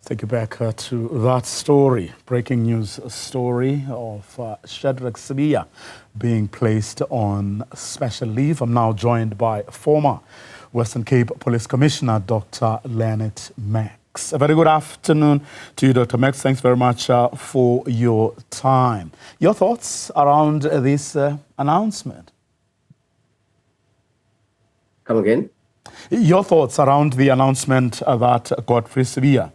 Take you back to that story, breaking news story of Shadrack Sibiya being placed on special leave. I'm now joined by former Western Cape Police Commissioner, Dr. Lennit Marks. A very good afternoon to you, Dr. Marks. Thanks very much for your time. Your thoughts around this announcement? Come again? Your thoughts around the announcement that Godfrey Sibiya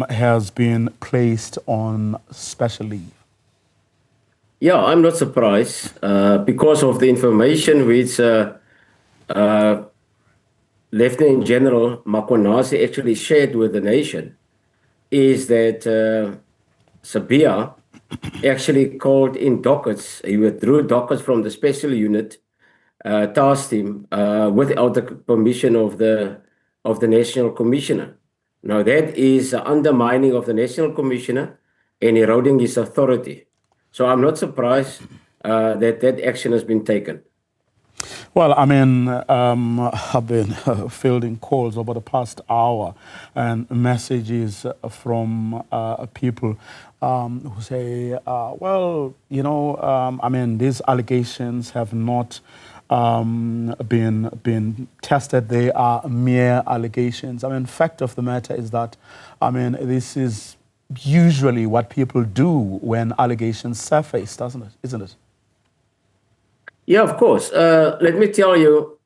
has been placed on special leave? Yeah, I'm not surprised because of the information which Lieutenant General Mkhwanazi actually shared with the nation is that Sibiya actually called in dockets. He withdrew dockets from the special unit task team without the permission of the National Commissioner. Now that is undermining of the National Commissioner and eroding his authority. So I'm not surprised that action has been taken. Well, I mean, I've been fielding calls over the past hour and messages from people who say, well, you know, I mean, these allegations have not been tested. They are mere allegations. I mean, fact of the matter is that, I mean, this is usually what people do when allegations surface, doesn't it? Isn't it? Yeah, of course. Let me tell you,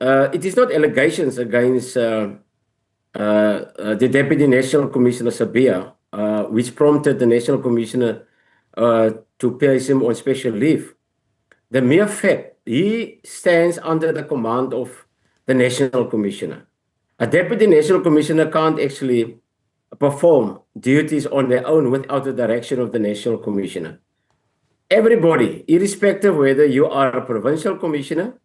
it is not allegations against the Deputy National Commissioner Sibiya, which prompted the National Commissioner to place him on special leave. The mere fact he stands under the command of the National Commissioner. A Deputy National Commissioner can't actually perform duties on their own without the direction of the National Commissioner. Everybody, irrespective whether you are a provincial commissioner,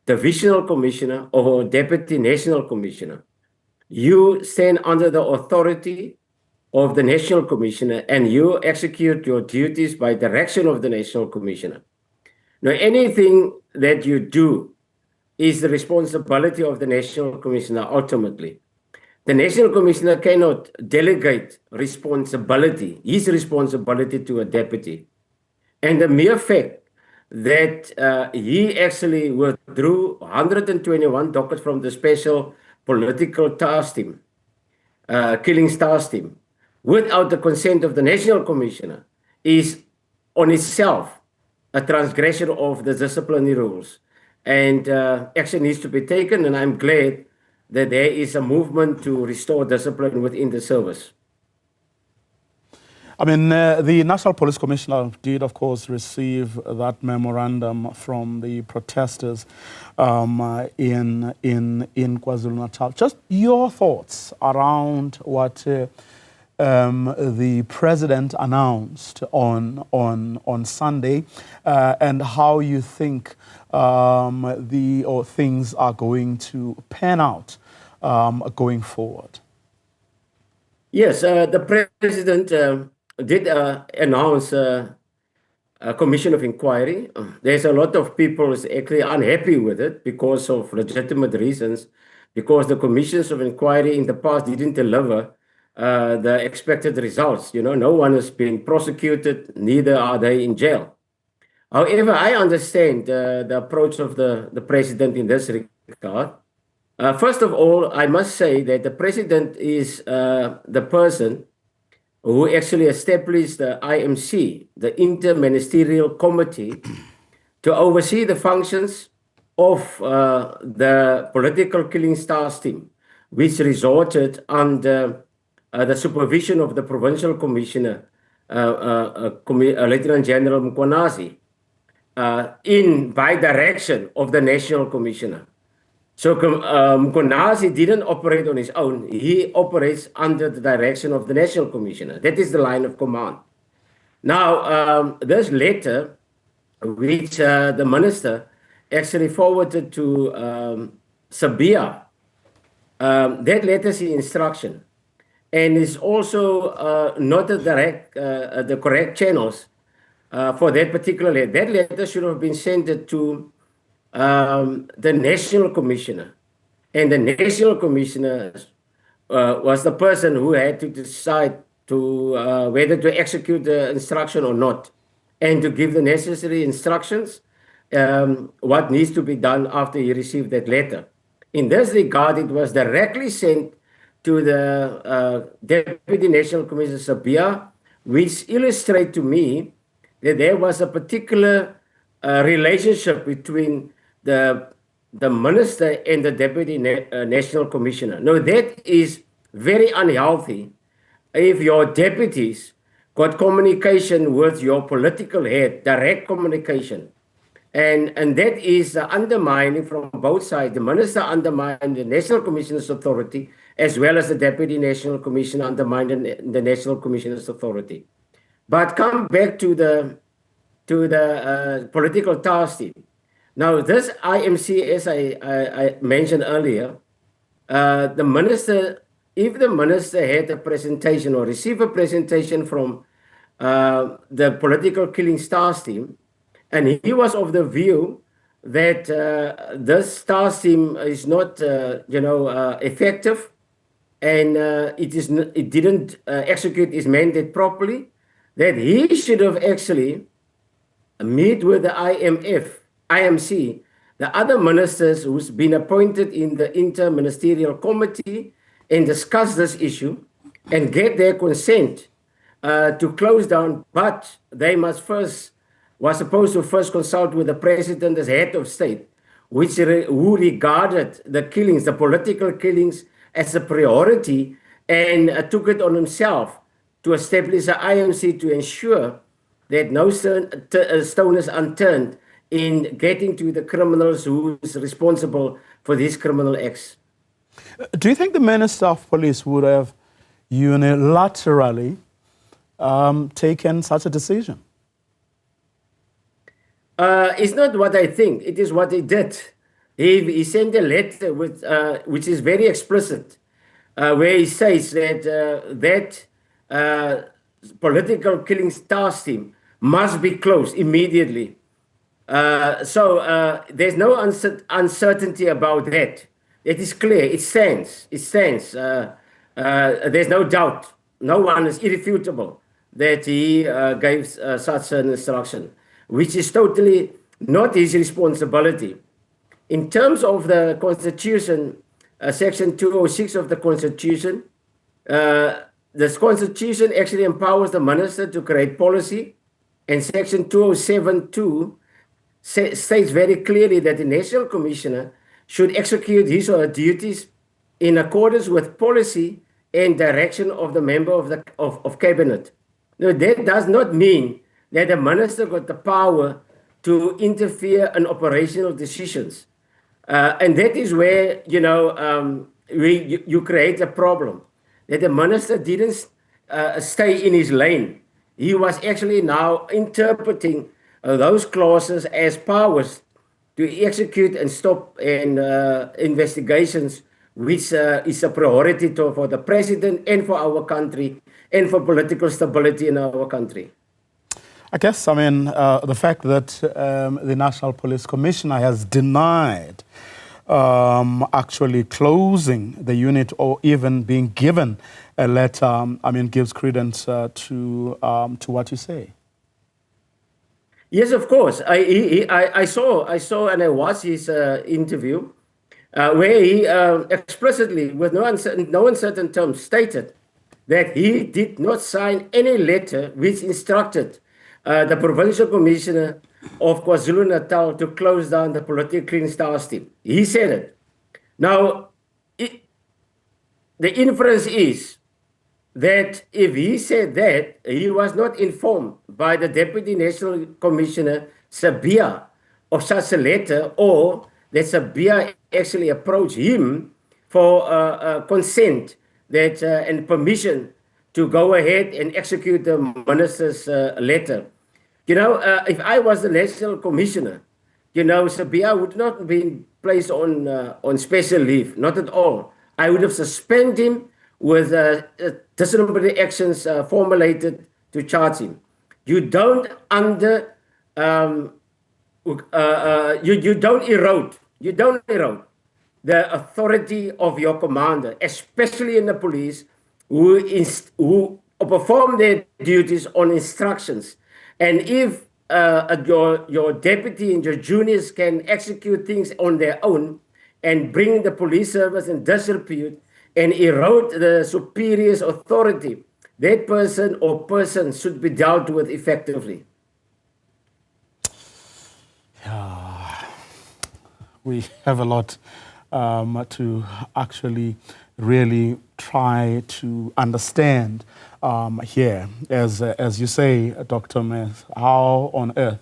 divisional commissioner, or deputy national commissioner, you stand under the authority of the National Commissioner and you execute your duties by direction of the National Commissioner. Now, anything that you do is the responsibility of the National Commissioner ultimately. The National Commissioner cannot delegate responsibility, his responsibility, to a deputy. And the mere fact that he actually withdrew 121 dockets from the special political task team, killings task team, without the consent of the National Commissioner is on itself a transgression of the disciplinary rules. And action needs to be taken, and I'm glad that there is a movement to restore discipline within the service. I mean, the National Police Commissioner did, of course, receive that memorandum from the protesters in KwaZulu-Natal. Just your thoughts around what the president announced on Sunday, and how you think things are going to pan out going forward. Yes, the president did announce a commission of inquiry. There's a lot of people actually unhappy with it because of legitimate reasons, because the commissions of inquiry in the past didn't deliver the expected results. You know, no one has been prosecuted, neither are they in jail. However, I understand the approach of the president in this regard. First of all, I must say that the president is the person who actually established the IMC, the Inter-Ministerial Committee, to oversee the functions of the political killings task team, which resorted under the supervision of the Provincial Commissioner, Lieutenant General Mkhwanazi, by direction of the National Commissioner. So Mkhwanazi didn't operate on his own. He operates under the direction of the National Commissioner. That is the line of command. Now, this letter, which the minister actually forwarded to Sibiya, that letter is the instruction, and is also not the correct channels for that particular letter. That letter should have been sent to the National Commissioner, and the National Commissioner was the person who had to decide to whether to execute the instruction or not, and to give the necessary instructions what needs to be done after he received that letter. In this regard, it was directly sent to the Deputy National Commissioner Sibiya, which illustrate to me that there was a particular relationship between the minister and the Deputy National Commissioner. Now, that is very unhealthy if your deputies got communication with your political head, direct communication. And that is undermining from both sides. The minister undermined the National Commissioner's authority, as well as the Deputy National Commissioner undermined the National Commissioner's authority. But come back to the political task team. Now, this IMC, as I mentioned earlier, the minister, if the minister had a presentation or received a presentation from the political killings task team, and he was of the view that this task team is not, effective, and it didn't execute its mandate properly, that he should have actually meet with the IMC, the other ministers who's been appointed in the inter-ministerial committee, and discuss this issue and get their consent to close down. But they was supposed to first consult with the president as head of state, who regarded the killings, the political killings, as a priority, and took it on himself to establish the IMC to ensure that no stone is unturned in getting to the criminals who is responsible for these criminal acts. Do you think the Minister of Police would have unilaterally taken such a decision? It's not what I think. It is what he did. He sent a letter which is very explicit, where he says that political killings task team must be closed immediately. So there's no uncertainty about that. It is clear. It stands. It stands. There's no doubt. No one is irrefutable that he gave such an instruction, which is totally not his responsibility. In terms of the Constitution, Section 206 of the Constitution, this Constitution actually empowers the minister to create policy, and Section 207(2) states very clearly that the National Commissioner should execute his or her duties in accordance with policy and direction of the member of cabinet. Now, that does not mean that the minister got the power to interfere in operational decisions, and that is where you create a problem. That the minister didn't stay in his lane. He was actually now interpreting those clauses as powers to execute and stop investigations, which is a priority for the president and for our country and for political stability in our country. I guess, the fact that the National Police Commissioner has denied actually closing the unit or even being given a letter, gives credence to what you say. Yes, of course. I saw and I watched his interview where he explicitly, with no uncertain terms, stated that he did not sign any letter which instructed the Provincial Commissioner of KwaZulu-Natal to close down the political clearance task team. He said it. Now, the inference is that if he said that, he was not informed by the Deputy National Commissioner, Sibiya, of such a letter, or that Sibiya actually approached him for consent and permission to go ahead and execute the minister's letter. If I was the National Commissioner, Sibiya would not have been placed on special leave, not at all. I would have suspended him with disciplinary actions formulated to charge him. You don't you don't erode the authority of your commander, especially in the police, who perform their duties on instructions. And if your deputy and your juniors can execute things on their own and bring the police service in disrepute and erode the superior's authority, that person or persons should be dealt with effectively. We have a lot to actually really try to understand here. As you say, Dr. Meth, how on earth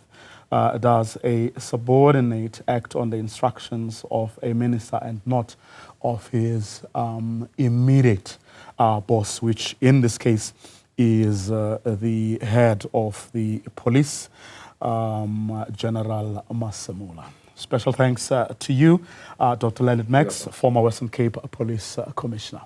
does a subordinate act on the instructions of a minister and not of his immediate boss, which in this case is the head of the police, General Masamula. Special thanks to you, Dr. Lennit Marks, former Western Cape Police Commissioner.